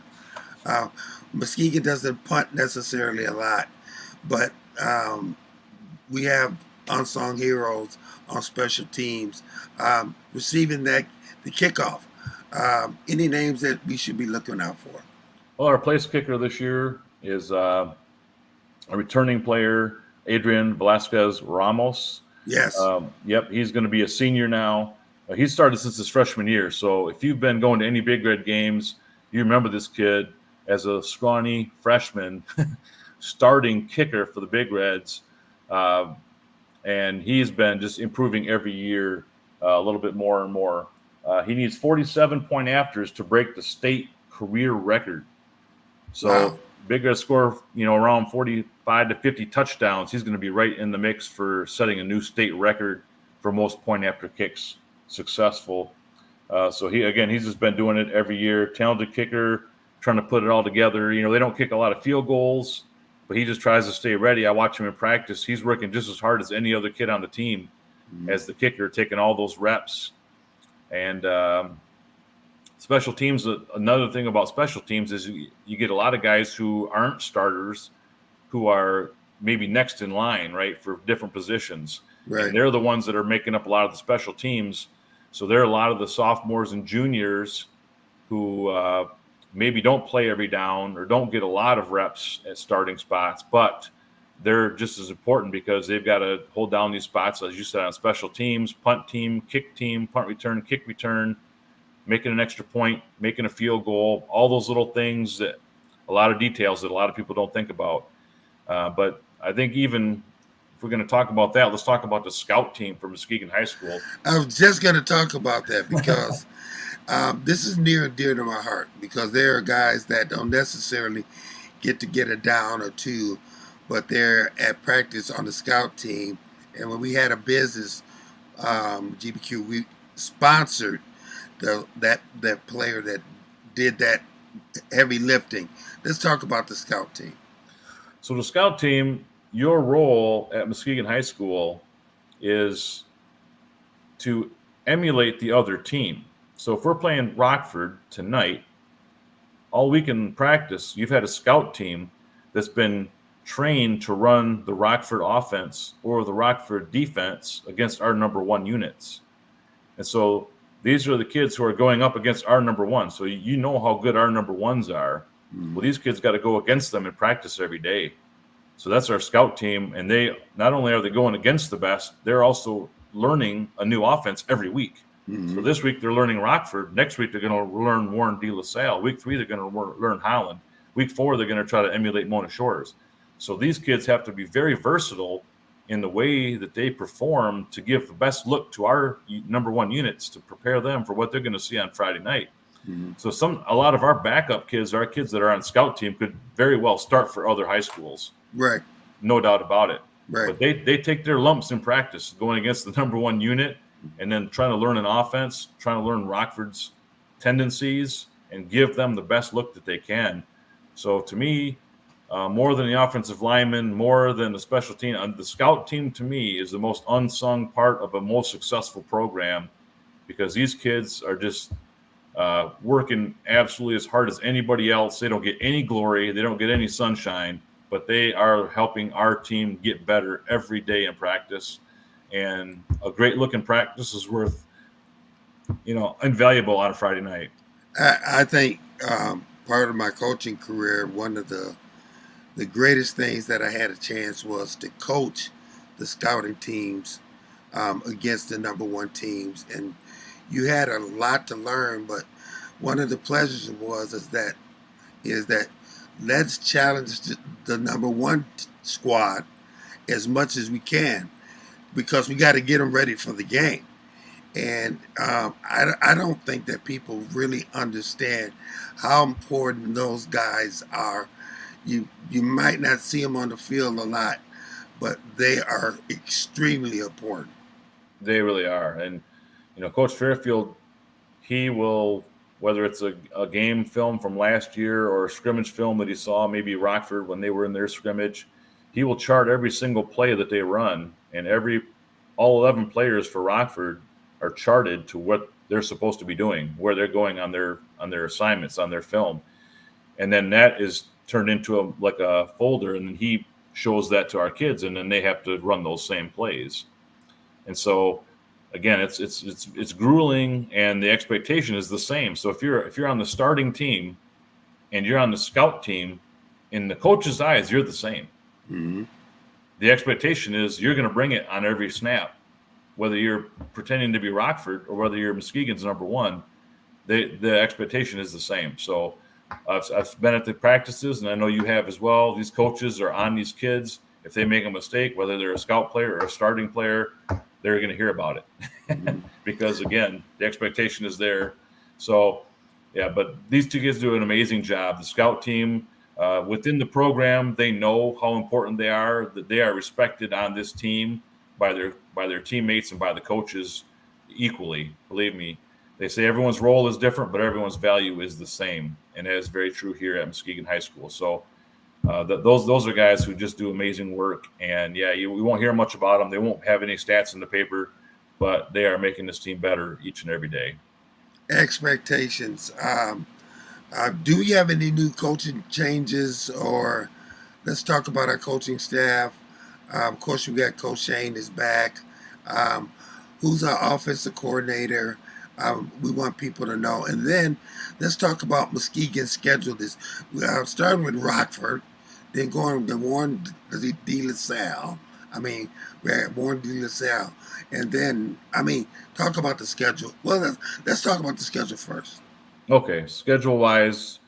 Muskegon doesn't punt necessarily a lot, but we have unsung heroes on special teams receiving the kickoff. Any names that we should be looking out for? Well, our place kicker this year is a returning player, Adrian Velasquez Ramos. Yes. Yep, he's going to be a senior now. He started since his freshman year. So if you've been going to any Big Red games, you remember this kid as a scrawny freshman starting kicker for the Big Reds. And he's been just improving every year a little bit more and more. He needs 47 point afters to break the state career record. So wow. Big Red score, around 45 to 50 touchdowns. He's going to be right in the mix for setting a new state record for most point after kicks successful. So he's just been doing it every year. Talented kicker, trying to put it all together. They don't kick a lot of field goals, but he just tries to stay ready. I watch him in practice. He's working just as hard as any other kid on the team as the kicker, taking all those reps. And special teams, another thing about special teams is you get a lot of guys who aren't starters who are maybe next in line, right, for different positions. Right. And they're the ones that are making up a lot of the special teams. So there are a lot of the sophomores and juniors who maybe don't play every down or don't get a lot of reps at starting spots, but they're just as important because they've got to hold down these spots, as you said, on special teams, punt team, kick team, punt return, kick return. making an extra point, making a field goal, all those little things that a lot of details that a lot of people don't think about. But I think even if we're going to talk about that, let's talk about the scout team for Muskegon High School. I was just going to talk about that because this is near and dear to my heart, because there are guys that don't necessarily get to get a down or two, but they're at practice on the scout team. And when we had a business, GBQ, we sponsored that player that did that heavy lifting. Let's talk about the scout team. So the scout team, your role at Muskegon High School is to emulate the other team. So if we're playing Rockford tonight, all week in practice, you've had a scout team that's been trained to run the Rockford offense or the Rockford defense against our number one units. And so these are the kids who are going up against our number one. So you know how good our number ones are. Well, these kids got to go against them in practice every day. So that's our scout team. And they not only are they going against the best, they're also learning a new offense every week. So this week they're learning Rockford. Next week they're going to learn Warren De La Salle. Week 3 they're going to learn Holland. Week 4 they're going to try to emulate Mona Shores. So these kids have to be very versatile in the way that they perform to give the best look to our number one units to prepare them for what they're going to see on Friday night. So a lot of our backup kids, our kids that are on scout team, could very well start for other high schools. Right. No doubt about it. Right. But they take their lumps in practice going against the number one unit and then trying to learn an offense, trying to learn Rockford's tendencies and give them the best look that they can. So to me, more than the offensive lineman, more than the special team, the scout team to me is the most unsung part of a most successful program, because these kids are just working absolutely as hard as anybody else. They don't get any glory. They don't get any sunshine, but they are helping our team get better every day in practice. And a great look in practice is worth, invaluable on a Friday night. I think part of my coaching career, one of the greatest things that I had a chance was to coach the scouting teams against the number one teams. And you had a lot to learn, but one of the pleasures is that let's challenge the number one squad as much as we can, because we got to get them ready for the game. And I don't think that people really understand how important those guys are. You might not see them on the field a lot, but they are extremely important. They really are. And, Coach Fairfield, he will, whether it's a game film from last year or a scrimmage film that he saw, maybe Rockford when they were in their scrimmage, he will chart every single play that they run. And all 11 players for Rockford are charted to what they're supposed to be doing, where they're going on their assignments, on their film. And then that is turned into a folder, and then he shows that to our kids, and then they have to run those same plays. And so again, it's grueling, and the expectation is the same. So if you're on the starting team and you're on the scout team, in the coach's eyes, you're the same. The expectation is you're going to bring it on every snap, whether you're pretending to be Rockford or whether you're Muskegon's number one. The expectation is the same. So I've been at the practices, and I know you have as well. These coaches are on these kids. If they make a mistake, whether they're a scout player or a starting player, they're going to hear about it because, again, the expectation is there. So, yeah, but these two kids do an amazing job. The scout team, within the program, they know how important they are, that they are respected on this team by their teammates and by the coaches equally. Believe me, they say everyone's role is different, but everyone's value is the same. And that is very true here at Muskegon High School. So those are guys who just do amazing work. And, yeah, we won't hear much about them. They won't have any stats in the paper, but they are making this team better each and every day. Expectations. Do we have any new coaching changes? Or let's talk about our coaching staff. Of course, we got Coach Shane is back. Who's our offensive coordinator? We want people to know. And then let's talk about Muskegon's schedule. Starting with Rockford, then going to Warren De La Salle, I mean, we had Warren D. LaSalle. And then, talk about the schedule. Well, let's talk about the schedule first. Okay, schedule-wise,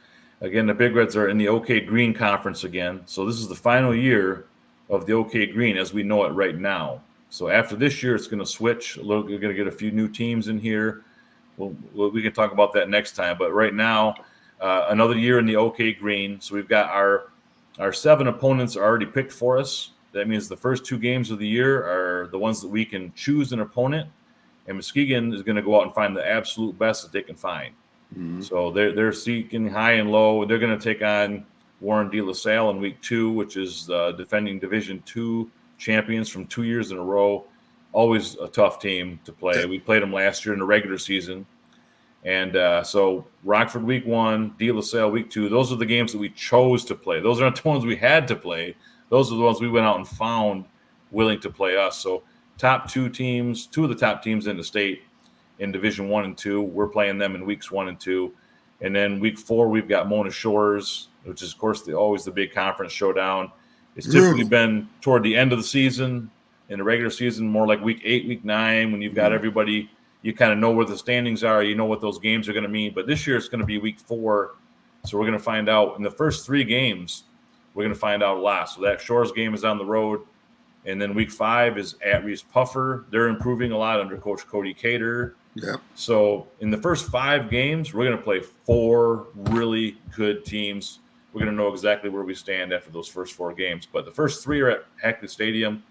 again, the Big Reds are in the OK Green Conference again. So this is the final year of the OK Green as we know it right now. So after this year, it's going to switch. We're going to get a few new teams in here. We can talk about that next time. But right now, another year in the OK Green. So we've got our 7 opponents are already picked for us. That means the first 2 games of the year are the ones that we can choose an opponent. And Muskegon is going to go out and find the absolute best that they can find. Mm-hmm. So they're seeking high and low. They're going to take on Warren D. LaSalle in week 2, which is the defending Division II champions from 2 years in a row. Always a tough team to play. We played them last year in the regular season. And so Rockford week 1, D. LaSalle week 2, those are the games that we chose to play. Those aren't the ones we had to play. Those are the ones we went out and found willing to play us. So top 2 teams, 2 of the top teams in the state in Division 1 and 2, we're playing them in weeks 1 and 2. And then week 4, we've got Mona Shores, which is, of course, always the big conference showdown. It's typically been toward the end of the season, in the regular season, more like week 8, week 9, when you've got everybody, you kind of know where the standings are, you know what those games are going to mean. But this year it's going to be week 4, so we're going to find out in the first 3 games, we're going to find out a lot. So that Shores game is on the road. And then week 5 is at Reese Puffer. They're improving a lot under Coach Cody Cater. Yep. So in the first 5 games, we're going to play 4 really good teams. We're going to know exactly where we stand after those first 4 games. But the first 3 are at Hackley Stadium,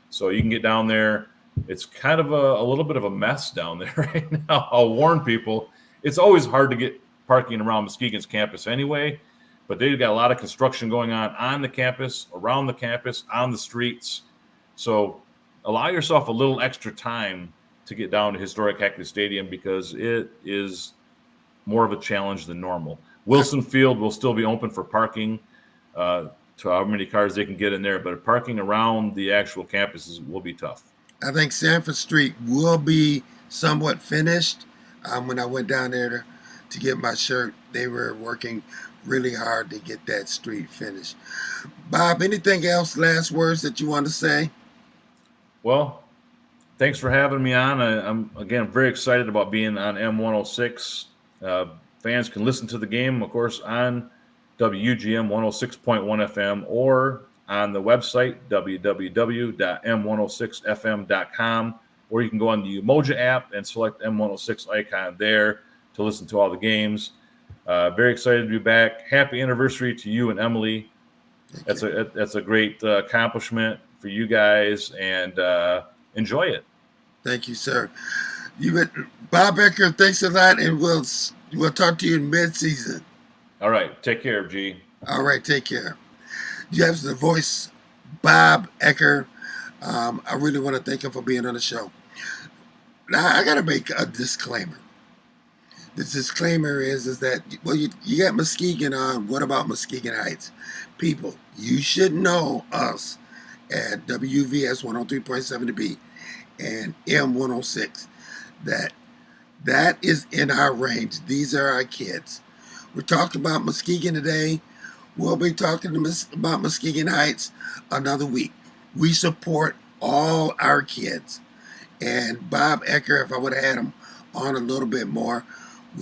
so you can get down there. It's kind of a little bit of a mess down there right now. I'll warn people. It's always hard to get parking around Muskegon's campus anyway, but they've got a lot of construction going on the campus, around the campus, on the streets. So allow yourself a little extra time to get down to historic Hackley Stadium because it is more of a challenge than normal. Wilson Field will still be open for parking to how many cars they can get in there, but parking around the actual campuses will be tough. I think Sanford Street will be somewhat finished. When I went down there to get my shirt, they were working really hard to get that street finished. Bob, anything else, last words that you want to say? Well, thanks for having me on. I'm, again, very excited about being on M106. Fans can listen to the game, of course, on WGM 106.1 FM or on the website, www.m106fm.com, or you can go on the Umoja app and select M106 icon there to listen to all the games. Very excited to be back. Happy anniversary to you and Emily. That's a great accomplishment for you guys, and enjoy it. Thank you, sir. Bob Eacker, thanks a lot, and we'll talk to you in mid-season. All right. Take care, G. All right. Take care. You have the voice, Bob Eacker. I really want to thank him for being on the show. Now, I got to make a disclaimer. The disclaimer is that, well, you got Muskegon on. What about Muskegon Heights? People, you should know us at WVS 103.7 to B and M106. That is in our range. These are our kids. We're talking about Muskegon today. We'll be talking about Muskegon Heights another week. We support all our kids. And Bob Eacker, if I would have had him on a little bit more,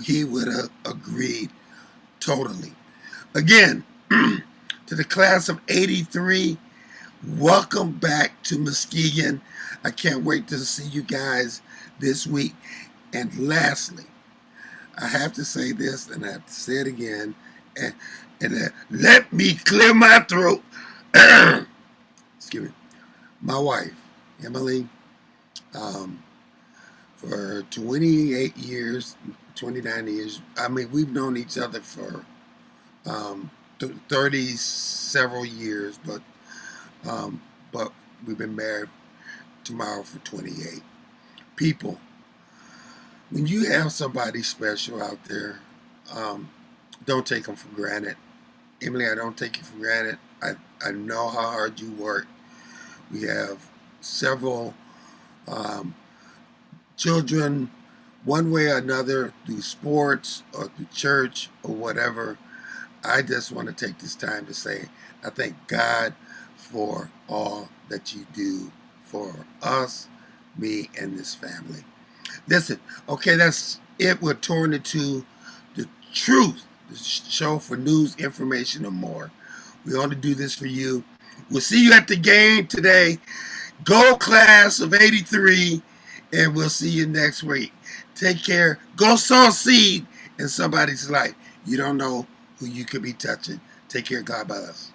he would have agreed totally. Again, to the class of 83, welcome back to Muskegon. I can't wait to see you guys this week. And lastly, I have to say this, and I have to say it again, and let me clear my throat. Excuse me. My wife, Emily, for 28 years, 29 years, we've known each other for 30 several years, but we've been married tomorrow for 28. People, when you have somebody special out there, don't take them for granted. Emily, I don't take you for granted. I know how hard you work. We have several children, one way or another, through sports or through church or whatever. I just want to take this time to say I thank God for all that you do for us, me, and this family. Listen, okay, that's it. We're torn into the truth, the show for news, information, and more. We only do this for you. We'll see you at the game today. Go class of 83, and we'll see you next week. Take care. Go sow a seed in somebody's life. You don't know who you could be touching. Take care. God bless.